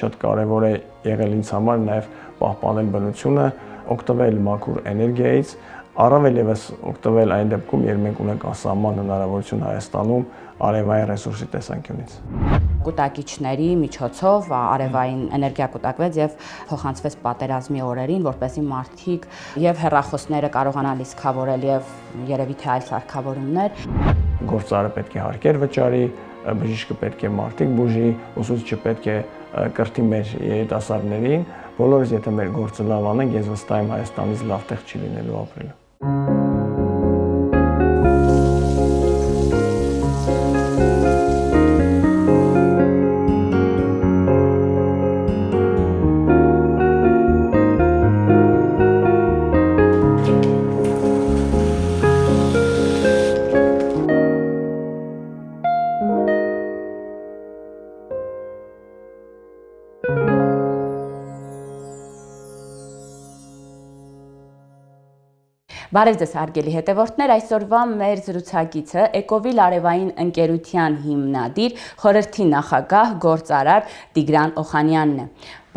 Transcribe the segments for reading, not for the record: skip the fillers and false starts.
Շատ կարևոր է եղել ինձ համար նաև պահպանել բնությունը, օգտվել մաքուր էներգիայից, առավել ևս օգտվել այն դեպքում, երբ մենք ունենք անսահման հնարավորություն Հայաստանում արևային ռեսուրսի տեսանկյունից։ Կուտակիչների միջոցով արևային էներգիա կուտակվեց եւ փոխանցվեց պատերազմի օրերին, որպեսզի մարդիկ եւ հեռախոսները կարողանան լիցքավորել եւ երևի թե այլ սարքավորումներ։ Գործարը պետք է հարկեր վճարի, բժիշկը պետք է մարդիկ բուժի, ուսուցիչը պետք է կրթի մեր երիտասարդներին, բոլորս եթե մեր գործը լավ անենք, ես վստահ եմ Հայաստանից լավ տեղ չի լինելու ապրելու։ Բարև ձեզ հարգելի հետևորդներ, այսօրվա մեր զրուցակիցը Էկովիլ արևային ընկերության հիմնադիր, խորհրդի նախագահ, գործարար Տիգրան Օխանյանն է։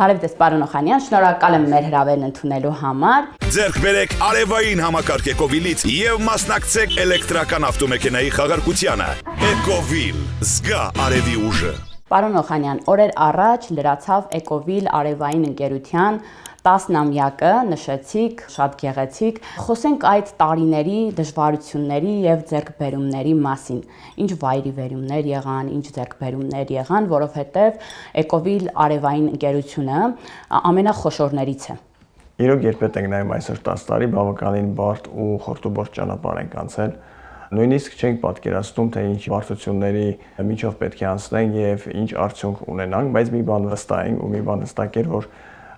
Բարև ձեզ, պարոն Օխանյան, շնորհակալ եմ մեր հրավերն ընդունելու համար։ Ձեռք բերեք արևային համակարգ Էկովիլից եւ մասնակցեք էլեկտրական ավտոմեքենայի խաղարկությանը։ Էկովիլ, զգա արևի ուժը։ Պարոն Օխանյան, օրեր առաջ լրացավ Էկովիլ արևային ընկերության 10-ամյակը, նշեցիք, շատ գեղեցիկ։ Խոսենք այդ տարիների դժվարությունների եւ ձեռքբերումների մասին։ Ինչ վայրիվերումներ եղան, ինչ ձեռքբերումներ եղան, որովհետեւ Էկովիլ արևային ընկերությունը ամենախոշորներից է։ Իրոք երբեք ենք նայում այսօր 10 տարի բավականին բարդ ու խորտուբորտ ճանապարհ ենք անցել։ Նույնիսկ չենք պատկերացնում, թե ինչ բարդությունների միջով պետք է անցնենք եւ ինչ արդյունք ունենանք, բայց մի բան վստահ ենք ու մի բան հստակ էր, որ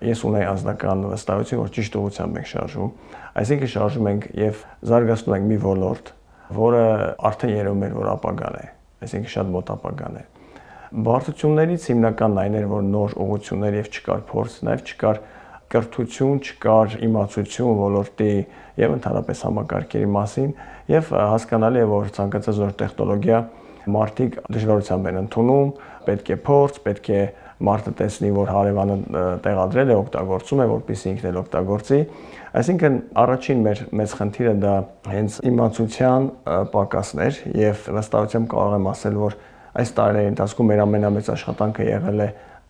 ես ունեի անձնական վստահություն, որ ճիշտ ուղղությամբ ենք շարժում, այսինքն շարժում ենք եւ զարգացնում ենք մի ոլորտ, որը արդեն երևում էր, որ ապագան է, այսինքն շատ մոտ ապագան է։ Բարդություններից հիմնականն այն էր, որ նոր ուղղություններ եւ չկար փորձ, նաեւ չկար կրթություն, չկար իմացություն ոլորտի եւ ընդհանրապես համակարգերի մասին եւ հասկանալի է, որ ցանկացած նոր տեխնոլոգիա մարդիկ դժվարությամբ են ընդունում, պետք է փորձ, պետք է մարդը տեսնի, որ հարևանը տեղադրել է, օգտագործում է, որպեսզի ինքն էլ օգտագործի։ Այսինքն առաջին մեր մեծ խնդիրը դա հենց իմացության պակասն էր եւ վստահությամբ կարող եմ ասել, որ այս տարիների ընթացքում մեր ամենամեծ աշխատանքը եղել է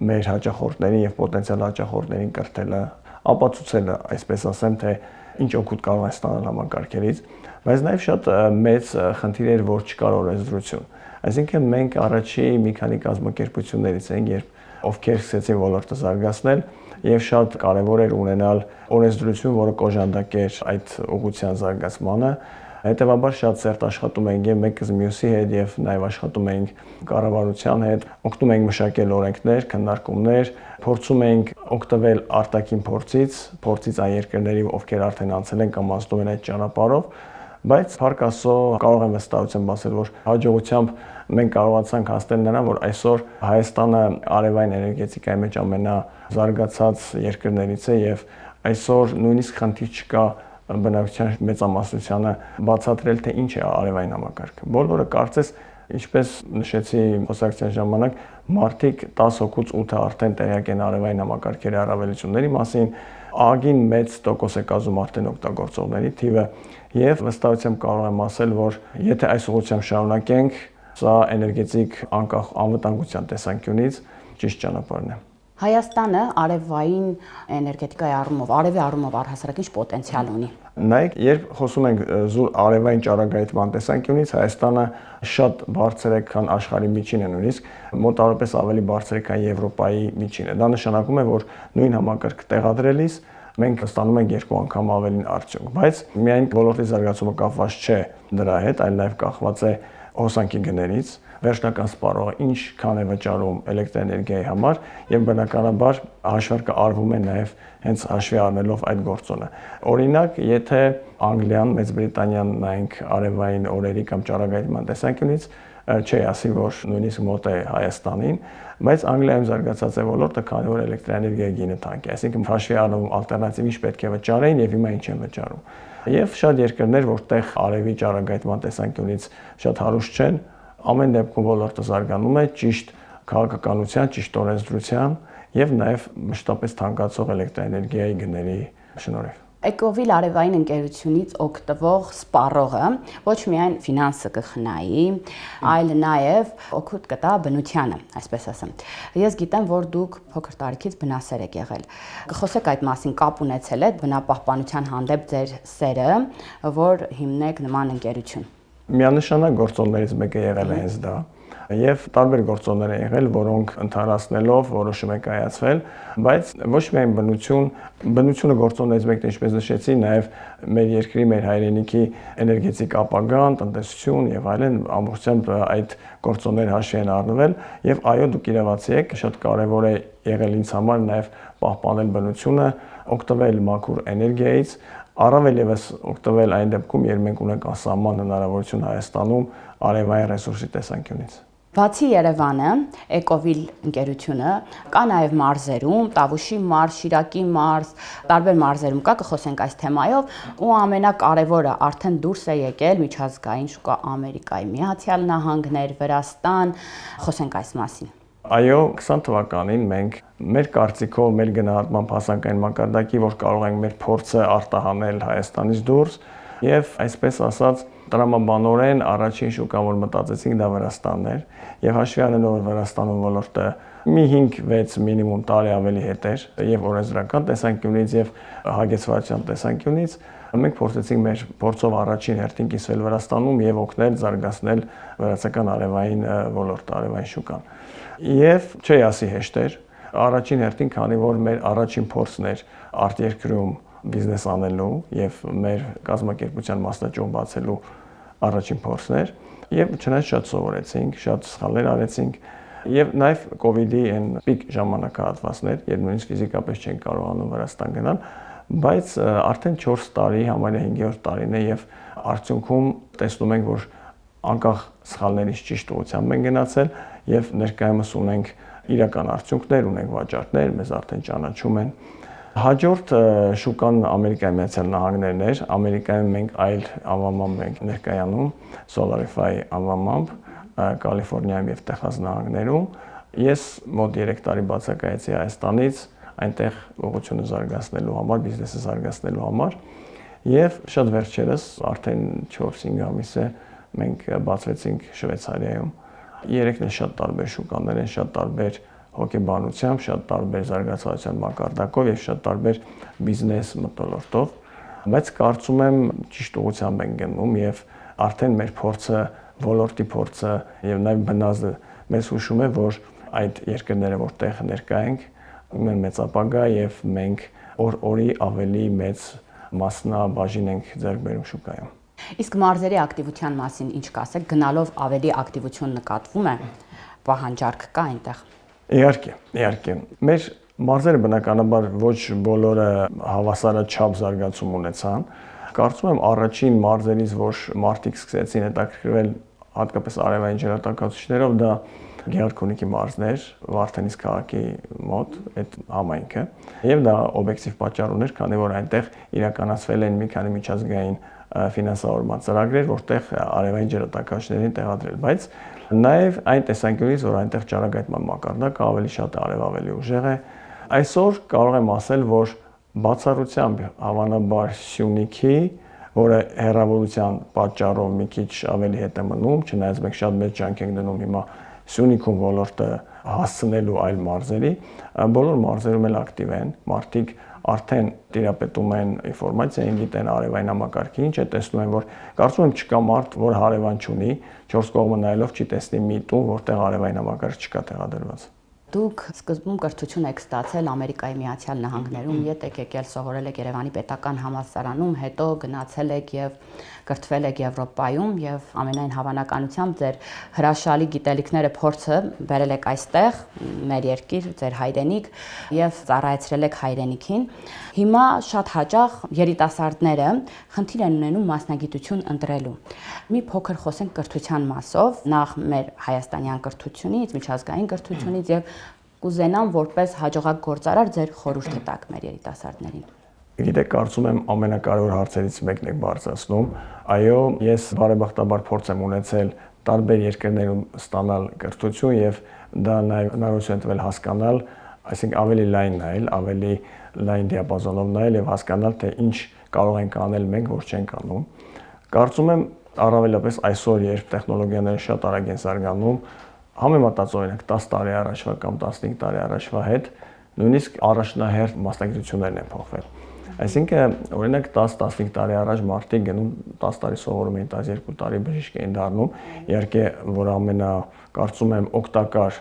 մեր հաճախորդներին եւ պոտենցիալ հաճախորդներին կրթելը, ապացուցելը, այսպես ասեմ, թե ինչ օգուտ կարող է ստանալ համակարգերից, բայց նաեւ շատ մեծ խնդիր էր, որ չկար օրենսդրություն։ Այսինքն մենք առաջի մի քանի կազմակերպություններից ենք, երբ ովքեր սկսեցին ոլորտը զարգացնել եւ շատ կարեւոր էր ունենալ օրենսդրություն, որը կոժանդակեր այդ ուղղության զարգացմանը։ Հետևաբար շատ սերտ աշխատում ենք եւ մեկը մյուսի հետ եւ նաեւ աշխատում ենք կառավարության հետ, օգնում ենք մշակել օրենքներ, քննարկումներ, փորձում ենք օգտվել արտաքին փորձից այն երկրների, ովքեր արդեն անցել են կամ անցնում են այդ ճանապարհով, բայց փառք Աստծո կարող եմ վստահությամբ ասել, որ հաջողությամբ մենք կարողացանք հասնել նրան, որ այսօր Հայաստանը արևային էներգետիկայի մեջ ամենազարգացած երկրներից է եւ այսօր նույնիսկ խնդիր չկա բնակչության մեծամասնությանը բացատրել, թե ինչ է արևային համակարգը։ Բոլորը կարծես, ինչպես նշեցի խոսակցության ժամանակ, մարդիկ 10 հոգուց 8-ը արդեն տեղյակ են արևային համակարգերի առավելությունների մասին, ագին մեծ տոկոս է կազմում արդեն օգտագործողների թիվը եւ վստահությամբ կարող եմ ասել, որ եթե այս ուղղությամբ շարունակենք, սա էներգետիկ անկախ անվտանգության տեսանկյունից ճիշտ ճանապարհն է։ Հայաստանը արևային էներգետիկայի առումով, արևի առումով առհասարակ ինչ պոտենցիալ ունի։ Նայեք, երբ խոսում ենք զուր արևային ճառագայթման տեսանկյունից, Հայաստանը շատ բարձր է, քան աշխարհի միջինը նույնիսկ, մոտավորապես ավելի բարձր է, քան Եվրոպայի միջինը։ Դա նշանակում է, որ նույն համակարգ տեղադրելիս մենք ստանում ենք 2 անգամ ավելին արդյունք, բայց միայն ոլորտի զարգացումը կապված չէ դրա հետ, այլ նաև կախված է հոսանքի գներից, վերջնական սպառողը ինչքան է վճարում էլեկտրաէներգիայի համար եւ բնականաբար հաշվարկը արվում է նաեւ հենց հաշվի առնելով այդ գործոնը։ Օրինակ, եթե Անգլիան, Մեծ Բրիտանիան նայենք արևային օրերի կամ ճառագայթման տեսանկյունից, չի ասի, որ նույնիսկ մոտ է Հայաստանին, բայց Անգլիայում զարգացած է ոլորտը, քանի որ էլեկտրաէներգիայի գինը թանկ է, այսինքն հաշվի առնվում ալտերնատիվ ինչ պետք է վճարեին եւ հիմա ինչ են վճարում։ Եվ շատ երկրներ, որտեղ արևի ճառագայթման տեսանկյունից շատ հարուստ չեն, ամեն դեպքում ոլորտը զարգանում է ճիշտ քաղաքականության, ճիշտ օրենսդրության եւ նաեւ մշտապես թանկացող էլեկտրաէներգիայի գների շնորհիվ։ Էկովիլ արևային ընկերությունից օգտվող սպառողը ոչ միայն ֆինանսը կխնայի, այլ նաև օգուտ կտա բնությանը, այսպես ասեմ։ Ես գիտեմ, որ դուք փոքր տարիքից բնասեր եք եղել։ Կխոսեք այդ մասին, կապ ունեցել եք բնապահպանության հանդեպ ձեր սերը, որ հիմնեք նման ընկերություն։ Միանշանակ գործոններից մեկը եղել է հենց դա։ Եվ տարբեր գործոններ են եղել, որոնք ընդհանրացնելով որոշում են կայացվել, բայց ոչ միայն բնությունը գործոններից մեկն է, ինչպես նշեցի, նաև մեր երկրի, մեր հայրենիքի էներգետիկ ապագան, տնտեսություն եւ այլն ամբողջությամբ այդ գործոնները հաշվի են առնվել եւ այո, դուք իրավացի եք, շատ կարեւոր է եղել ինձ համար նաև պահպանել բնությունը, օգտվել մաքուր էներգիայից, առավել եւս օգտվել այն դեպքում, երբ մենք ունենք անսահման հնարավորություն Հայաստանում արևային ռեսուրսի տեսանկյունից։ Բացի Երևանը, Էկովիլ ընկերությունը կա նաև մարզերում, Տավուշի մարզ, Շիրակի մարզ, տարբեր մարզերում կա, կխոսենք այս թեմայով, ու ամենակարևորը արդեն դուրս է եկել միջազգային շուկա Ամերիկայի Միացյալ Նահանգներ, Վրաստան, խոսենք այս մասին։ Այո, 20 թվականին մենք մեր կարծիքով, մեր գնահատմամբ հասանքային մակարդակի, որ կարող ենք մեր փորձը արտահանել Հայաստանից դուրս, եւ այսպես ասած տրամաբանորեն առաջին շուկան, որ մտածեցինք, դա Վրաստանն էր, եւ հաշվի առնելով որ Վրաստանում ոլորտը մի 5-6 մինիմում տարի ավելի հետ էր եւ օրենսդրական տեսանկյունից եւ հագեցվածության տեսանկյունից, մենք փորձեցինք մեր փորձով առաջին հերթին կիսվել Վրաստանում եւ օգնել զարգացնել վրացական արևային ոլորտը, արևային շուկան։ Եվ չի ասի հեշտ էր, առաջին հերթին, քանի որ մեր առաջին փորձն էր արտերկրում բիզնես անելու եւ մեր կազմակերպության մասնաճյուղ բացելու առաջին փորձն էր եւ չնայած շատ սովորեցինք, շատ սխալներ արեցինք եւ նաեւ կոവിഡ്ի այն պիկ ժամանակահատվածներ, երբ նույնիսկ ֆիզիկապես չենք կարողանում Վրաստան գնալ, բայց արդեն 4 տարի, համարյա 5-րդ տարին է եւ արդյունքում տեսնում ենք, որ անկախ սխալներից ճիշտ ուղղությամբ են գնացել եւ ներկայումս ունենք իրական արդյունքներ, ունենք վաճառքներ, մեզ արդեն ճանաչում են։ Հաջորդ շուկան Ամերիկայի Միացյալ Նահանգներն էր, Ամերիկայում մենք այլ անվամամբ ենք ներկայանում, Solarify անվամամբ, Կալիֆոռնիայում եւ Տեխաս նահանգներում։ Ես մոտ 3 տարի բացակայեցի Հայաստանից, այնտեղ ուղղությունը զարգացնելու համար, բիզնեսը զարգացնելու համար, եւ շատ վերջերս արդեն 4-5 ամիս է մենք բացվեցինք Շվեյցարիայում։ Երեքն էլ շատ տարբեր շուկաներ են, շատ տարբեր հոգեբանությամբ, շատ տարբեր զարգացվածության մակարդակով եւ շատ տարբեր բիզնես մթնոլորտով, բայց կարծում եմ ճիշտ ուղղությամբ են գնում եւ արդեն մեր փորձը, ոլորտի փորձը եւ նաեւ բնազդը մեզ հուշում է, որ այդ երկրները, որտեղ ներկա ենք, ունեն մեծ ապագա եւ մենք օր-օրի ավելի մեծ մասնաբաժին ենք ձեռք բերում շուկայում։ Իսկ մարզերի ակտիվության մասին ինչ կասեք, գնալով ավելի ակտիվություն նկատվում է, պահանջարկ կա այնտեղ։ Իհարկե։ Մեր մարզերը բնականաբար ոչ բոլորը հավասարաչափ զարգացում ունեցան։ Կարծում եմ առաջին մարզերից, որ մարդիկ սկսեցին հետաքրքրվել հատկապես արևային ջրատաքացուցիչներով, դա Գեղարքունիքի մարզն էր, Վարդենիս քաղաքի մոտ, այդ համայնքը, եւ դա օբյեկտիվ պատճառ ուներ, քանի որ այնտեղ իրականացվել են մի քանի միջազգային ֆինանսավորման ծրագրեր, որտեղ արևային ջրատաքացուցիչներին տեղադրել, բայց նաև այն տեսանկյունից, որ այնտեղ ճառագայթման մակարդակը ավելի շատ է, արև ավելի ուժեղ է։ Այսօր կարող եմ ասել, որ բացառությամբ հավանաբար Սյունիքի, որը հեռավորության պատճառով մի քիչ ավելի հետ է մնում, չնայած մենք շատ մեծ ջանք ենք դնում հիմա Սյունիքում ոլորտը հասցնելու այլ մարզերի, բոլոր մարզերում էլ ակտիվ են, մարդիկ արդեն տիրապետում են ինֆորմացիային, գիտեն արևային համակարգի, ինչ է տեսնում են, որ կարծում եմ չկա մարդ, որ հարևան չունի, 4 կողմը նայելով չի տեսնի մի տուն, որտեղ արևային համակարգ չկա տեղադրված։ Դուք սկզբում կրթություն եք ստացել Ամերիկայի Միացյալ Նահանգներում, ետ եք եկել սովորել եք Երևանի պետական համալսարանում, հետո գնացել եք եւ կրթվել եք Եվրոպայում եւ ամենայն հավանականությամբ ձեր հրաշալի գիտելիքները փորձը բերել եք այստեղ, մեր երկիր, ձեր հայրենիք եւ ծառայեցրել եք հայրենիքին։ Հիմա շատ հաճախ երիտասարդները խնդիր են ունենում մասնագիտություն ընտրելու։ Մի փոքր խոսենք կրթության մասով, նախ մեր հայաստանյան կրթությունից, միջազգային կրթությունից եւ կուզենամ որպես հաջողակ գործարար ձեր խորհուրդը տաք մեր երիտասարդներին։ Գիտեք, կարծում եմ ամենակարևոր հարցերից մեկն եք բարձրացնում։ Այո, ես բարեբախտաբար փորձ եմ ունեցել տարբեր երկրներում ստանալ կրթություն եւ դա նաեւ հնարավորություն է տվել հասկանալ այսինքն ավելի լայն նայել, ավելի լայն դիապազոնով նայել եւ հասկանալ, թե ինչ կարող ենք անել մենք, որ չենք անում։ Կարծում եմ առավելապես այսօր, երբ տեխնոլոգիաները շատ արագ են զարգանում, համեմատած օրինակ 10 տարի առաջվա կամ 15 տարի առաջվա հետ, նույնիսկ առաջնահերթ մասնագիտություններն են փոխվել։ Այսինքն, օրինակ 10-15 տարի առաջ մարդիկ գնում 10 տարի սովորում էին, 12 տարի բժիշկ էին դառնում, իհարկե, որ կարծում եմ օգտակար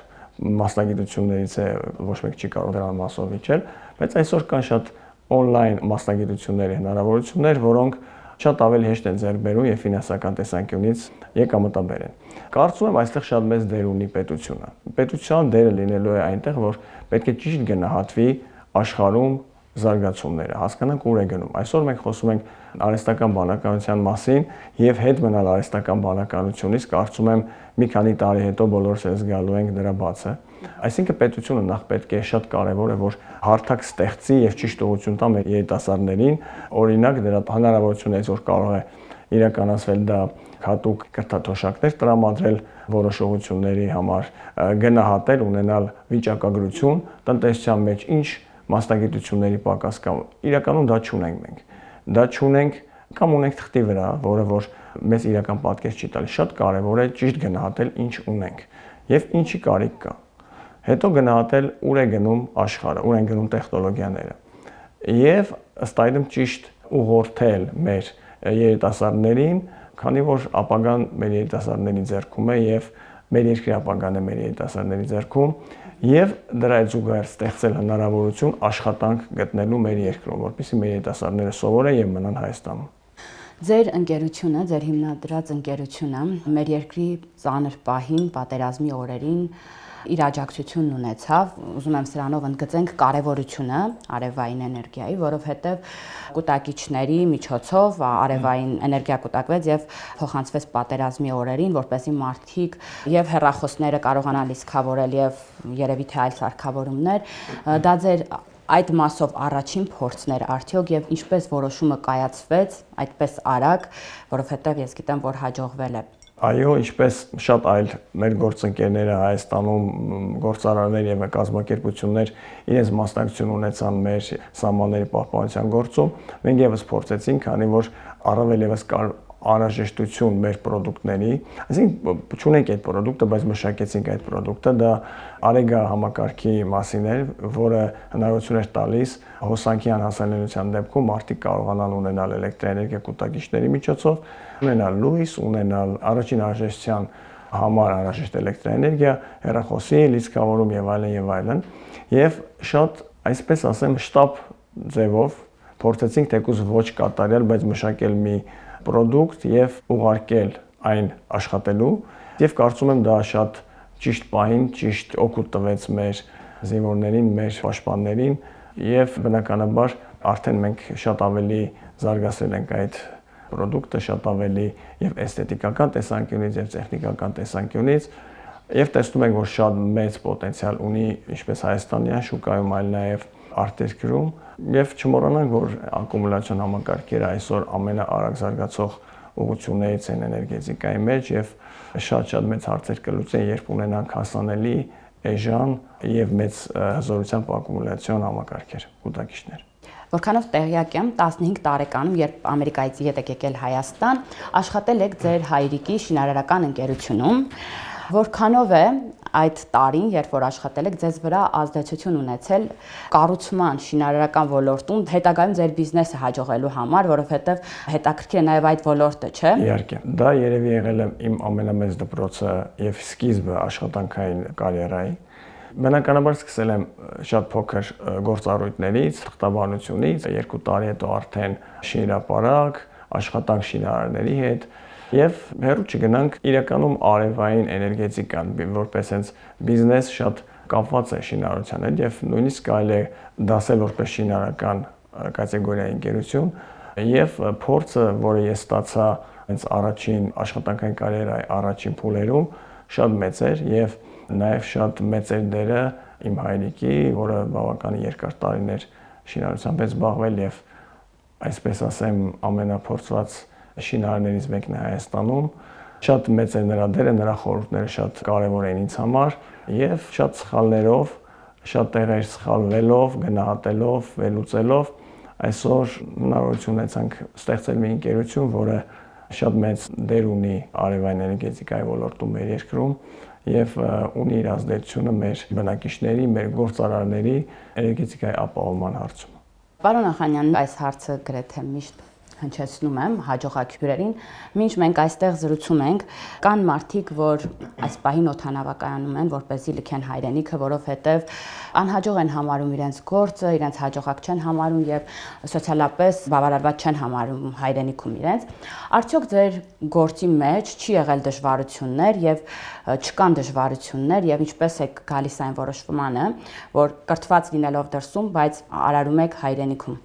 մասնագիտություններից է, ոչ մեկ չի կարող դրան մասով իջել, բայց այսօր կան շատ on-line մասնագիտությունների հնարավորություններ, որոնք շատ ավելի հեշտ են ձեռք բերում եւ ֆինանսական տեսանկյունից եկամտաբեր են։ Կարծում եմ այստեղ շատ մեծ դեր ունի պետությունը։ Պետության դերը լինելու է այնտեղ, որ պետք է ճիշտ գնահատվի աշխարհում զարգացումները, հասկանանք ուր է գնում։ Այսօր մենք խոսում ենք արհեստական բանականության մասին եւ հետ մնալ արհեստական բանականությունից, կարծում եմ մի քանի տարի հետո բոլորս էլ զգալու ենք դրա բացը։ Այսինքն պետությունը նախ պետք է շատ կարևոր է, որ հարթակ ստեղծի եւ ճիշտ ուղղություն տա մեր երիտասարդներին, օրինակ դրա հնարավորություններից որ կարող է իրականացվել դա հատուկ կրթաթոշակներ տրամադրել որոշ ուղղությունների համար, գնահատել, ունենալ վիճակագրություն տնտեսության մեջ ինչ մասնագիտությունների պակաս կա, իրականում դա չունենք մենք։ Դա չունենք կամ ունենք թղթի վրա, որը որ մեզ իրական պատկեր չի տալիս։ Շատ կարևոր է ճիշտ գնահատել ինչ ունենք եւ ինչի կարիք կա։ Հետո գնահատել ուր է գնում աշխարհը, ուր են գնում տեխնոլոգիաները։ Եվ ըստ այդմ ճիշտ ուղղորդել մեր երիտասարդներին, քանի որ ապագան մեր երիտասարդների ձեռքում է եւ մեր երկրի ապագան է մեր երիտասարդների ձեռքում եւ դրա հետ զուգահեռ ստեղծել հնարավորություն աշխատանք գտնելու մեր երկրում, որպեսզի մեր երիտասարդները սովորեն եւ մնան Հայաստանում։ Ձեր ընկերությունը, ձեր հիմնադրած ընկերությունը մեր երկրի ծանր պահին, պատերազմի օրերին իր աջակցությունն ունեցավ, ուզում եմ սրանով ընդգծենք կարևորությունը արևային էներգիայի, որովհետև կուտակիչների միջոցով արևային էներգիա կուտակվեց եւ փոխանցվեց պատերազմի օրերին, որպեսզի մարդիկ եւ հեռախոսները կարողանան լիցքավորել եւ երևի թե այլ սարքավորումներ, դա ձեր այդ մասով առաջին փորձն էր արդյոք եւ ինչպես որոշումը կայացվեց այդպես արագ, որովհետեւ ես գիտեմ, որ հաջողվել է։ Այո, ինչպես շատ այլ մեր գործընկերները Հայաստանում գործարարներ եւ կազմակերպություններ իրենց մասնակցություն ունեցան մեր սահմանների պահպանության գործում, մենք եւս փորձեցինք, քանի որ առավել եւս կար անհրաժեշտություն մեր պրոդուկտների, այսինքն չունենք այդ պրոդուկտը, բայց մշակեցինք այդ պրոդուկտը, դա Արեգա համակարգի մասին էր, որը հնարավորություն էր տալիս հոսանքի անհասանելիության դեպքում մարդիկ կարողանան ունենալ էլեկտրաէներգիա կուտակիչների միջոցով, ունենալ լույս, ունենալ առաջին անհրաժեշտության համար անհրաժեշտ էլեկտրաէներգիա, հեռախոսի լիցքավորում եւ այլն, եւ շատ, այսպես ասեմ, շտապ ձևով փորձեցինք թեկուզ ոչ կատարյալ, բայց մշակել մի պրոդուկտ եւ ուղարկել այն աշխատելու եւ կարծում եմ դա շատ ճիշտ պահին ճիշտ օգուտ տվեց մեր զինվորներին, մեր պաշտպաններին եւ բնականաբար արդեն մենք շատ ավելի զարգացրել ենք այդ պրոդուկտը, շատ ավելի եւ էսթետիկական տեսանկյունից եւ տեխնիկական տեսանկյունից եւ տեսնում ենք, որ շատ մեծ պոտենցիալ ունի ինչպես Հայաստանյան շուկայում, այլ նաեւ արտերկրում եւ չմոռանանք, որ ակումուլյացիոն համակարգերը այսօր ամենաարագ զարգացող ուղղություններից են էներգետիկայի մեջ եւ շատ մեծ հարցեր կլուծեն, երբ ունենանք հասանելի, էժան եւ մեծ հզորությամբ ակումուլյացիոն համակարգեր, կուտակիչներ։ Որքանով տեղյակ եմ, 15 տարեկանում, երբ Ամերիկայից եք եկել Հայաստան, աշխատել եք ձեր հայրիկի շինարարական ընկերությունում, որքանով է այդ տարին, երբ որ աշխատել եք, ձեզ վրա ազդեցություն ունեցել կառուցման շինարարական ոլորտում, հետագայում ձեր բիզնեսը հաջողելու համար, որովհետև հետաքրքիր է նաև այդ ոլորտը, չէ՞։ Իհարկե, դա երևի եղել է իմ ամենամեծ դպրոցը եւ սկիզբը աշխատանքային կարիերայի։ Բնականաբար սկսել եմ շատ փոքր գործառույթներից, թղթաբանությունից, 2 տարի հետո արդեն շինարարապարակ, աշխատանք շինարարների հետ եւ հեռու չգնանք իրականում արևային էներգետիկան, որպես հենց բիզնես շատ կապված է շինարարության հետ եւ նույնիսկ կարելի է դասել որպես շինարարական կատեգորիայի ընկերություն եւ փորձը, որը ես ստացա հենց առաջին աշխատանքային կարիերայի առաջին փուլերում, շատ մեծ էր եւ նաեւ շատ մեծ էր դերը իմ հայրիկի, որը բավականին երկար տարիներ շինարարությամբ է զբաղվել եւ այսպես ասեմ ամենափորձված շինարարներից մեկն է Հայաստանում, շատ մեծ է նրա դերը, նրա խորհուրդները շատ կարևոր են ինձ համար եւ շատ սխալներով, շատ տեղեր սխալվելով, գնահատելով, վերլուծելով, այսօր հնարավորություն ունեցանք ստեղծել մի ընկերություն, որը շատ մեծ դեր ունի արևային էներգետիկայի ոլորտում մեր երկրում եւ ունի իր ազդեցությունը մեր բնակիչների, մեր գործարարների էներգետիկայի ապահովման հարցում։ Պարոն Ախանյան, այս հարցը գրեթե միշտ հնչեցնում եմ հաջողակ հյուրերին, մինչ մենք այստեղ զրուցում ենք, կան մարդիկ, որ այս պահին օդանավակայանում են, որպեսզի լքեն հայրենիքը, որովհետև անհաջող են համարում իրենց գործը, իրենց հաջողակ չեն համարում եւ սոցիալապես բավարարված չեն համարում հայրենիքում իրենց։ Արդյոք ձեր գործի մեջ չի եղել դժվարություններ եւ չկան դժվարություններ եւ ինչպես է գալիս այն որոշմանը, որ կրթված լինելով դրսում, բայց արարում եք հայրենիքում։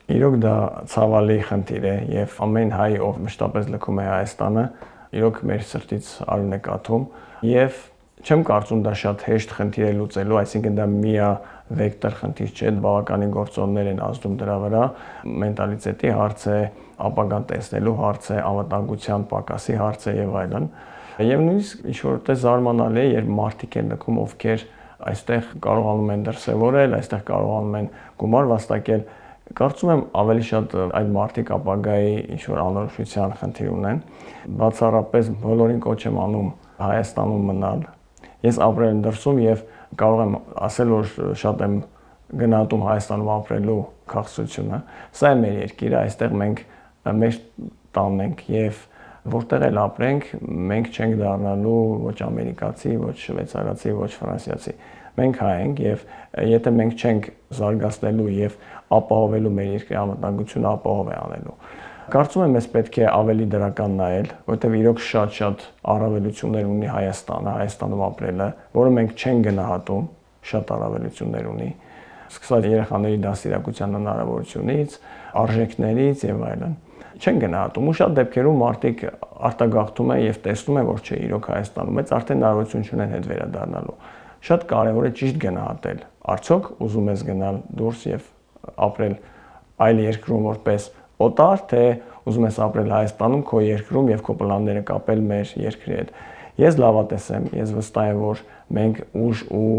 Իրոք դա ցավալի խնդիր է եւ ամեն հայ, ով մշտապես լքում է Հայաստանը, իրոք մեր սրտից արուն է կաթում եւ չեմ կարծում դա շատ հեշտ խնդիր է լուծելու, այսինքն դա միավեկտոր խնդիր չէ, բավականին գործոններ են ազդում դրա վրա, մենտալիտետի հարց է, ապագան տեսնելու հարց է, անվտանգության պակասի հարց է եւ այլն։ Եվ նույնիսկ ինչ-որ տես զարմանալի է, երբ մարդիկ են լքում, ովքեր այստեղ կարողանում են դրսևորել, այստեղ կարողանում են գումար վաստակել, կարծում եմ ավելի շատ այդ մարդիկ ապագայի ինչ-որ անորոշության խնդիր ունեն։ Բացառապես բոլորին կոչ եմ անում Հայաստանում մնալ։ Ես ապրել եմ դրսում եւ կարող եմ ասել, որ շատ եմ գնահատում Հայաստանում ապրելու քաղցրությունը։ Սա է մեր երկիրը, այստեղ մենք մեր տանն ենք եւ որտեղ էլ ապրենք, մենք չենք դառնալու ոչ ամերիկացի, ոչ շվեյցարացի, ոչ ֆրանսիացի։ Մենք հայ ենք եւ եթե մենք չենք զարգացնելու եւ ապահովելու մեր երկրի անվտանգությունը, ապահով է անելու։ Կարծում եմ, ես պետք է ավելի դրական նայել, որովհետեւ իրոք շատ առավելություններ ունի Հայաստանը, Հայաստանում ապրելը, որը մենք չենք գնահատում, շատ առավելություններ ունի։ Սկսած երեխաների դաստիարակության հնարավորությունից, արժեքներից եւ այլն։ Չեն գնահատում ու շատ դեպքերում մարդիկ արտագաղթում են եւ տեսնում են, որ չէ, իրոք Հայաստանում է, արդեն հնարավորություն չունեն հետ վերադառնալու։ Շատ կարևոր է ճիշտ գնահատել։ Արդյոք ուզում ես գնալ դուրս եւ ապրել այլ երկրում որպես օտար, թե ուզում ես ապրել Հայաստանում քո երկրում եւ քո պլանները կապել մեր երկրի հետ։ Ես լավատես եմ, ես վստահ եմ, որ մենք ուժ ու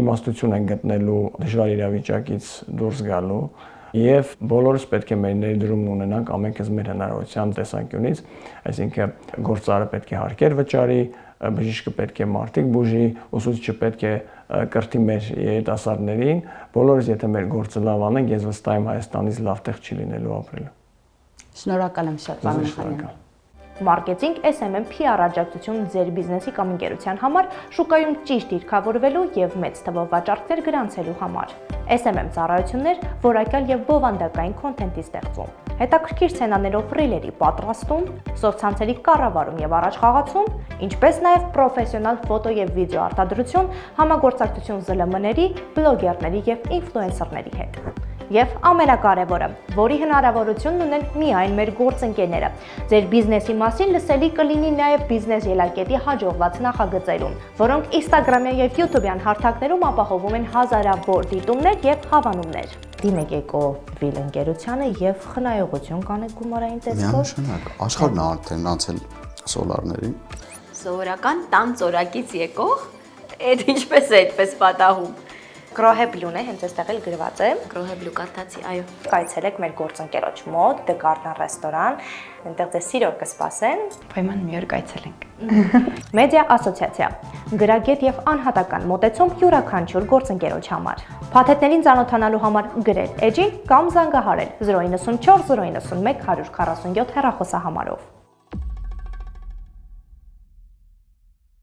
իմաստություն ենք գտնելու դժվար իրավիճակից դուրս գալու եւ բոլորս պետք է մեր ներդրումն ունենանք ամենքս մեր հնարավորության տեսանկյունից, այսինքն գործարարը պետք է հարկեր վճարի, բժիշկը պետք է մարդիկ բուժի, ուսուցիչը պետք է կրթի մեր երիտասարդներին, բոլորս եթե մեր գործը լավ անենք, ես վստահ եմ Հայաստանից լավ տեղ չի լինելու ապրելու։ Շնորհակալ եմ շատ, պարոն Ախանյան։ Մարքեթինգ, SMM, PR աջակցություն ձեր բիզնեսի կամ ընկերության համար, շուկայում ճիշտ դիրքավորվելու եւ մեծ թվով վաճառքներ գրանցելու համար։ SMM ծառայություններ, որակյալ եւ բովանդակային քոնթենտի ստեղծում, հետաքրքիր սցենաներով ռիլերի պատրաստում, սոցցանցերի կառավարում եւ առաջխաղացում, ինչպես նաեւ պրոֆեսիոնալ ֆոտո եւ վիդեո արտադրություն, համագործակցություն ԶԼՄ-ների, բլոգերների եւ ինֆլուենսերների հետ։ Եվ ամենակարևորը, որի հնարավորությունն ունեն միայն մեր գործընկերները։ Ձեր բիզնեսի մասին լսելի կլինի նաև բիզնես ելակետի հաջողված նախագծերում, որոնք Instagram-յան եւ YouTube-յան հարթակներում ապահովում են հազարավոր դիտումներ եւ հավանումներ։ Դիմեք Էկովիլ ընկերությանը եւ խնայողություն կանեք գումարային տեսքով։ Միանշանակ, աշխարհն արդեն անցել սոլարներին։ Սովորական տան ծորակից եկող, այդ ինչպես է այդպես պատահում։ Grohe-Blue-ն է, հենց այստեղ էլ գրված է։ Grohe-Blue կարդացի, այո։ Կայցելեք մեր գործընկերոջ մոտ, The Garden ռեստորան, այնտեղ ձեզ սիրով կսպասեն։ Պայման մի օր կայցելենք։ Մեդիա ասոցիացիա, գրագետ եւ անհատական մոտեցում յուրաքանչյուր գործընկերոջ համար։ Փաթեթներին ծանոթանալու համար գրել էջին կամ զանգահարել 094 091 147 հեռախոսահամարով։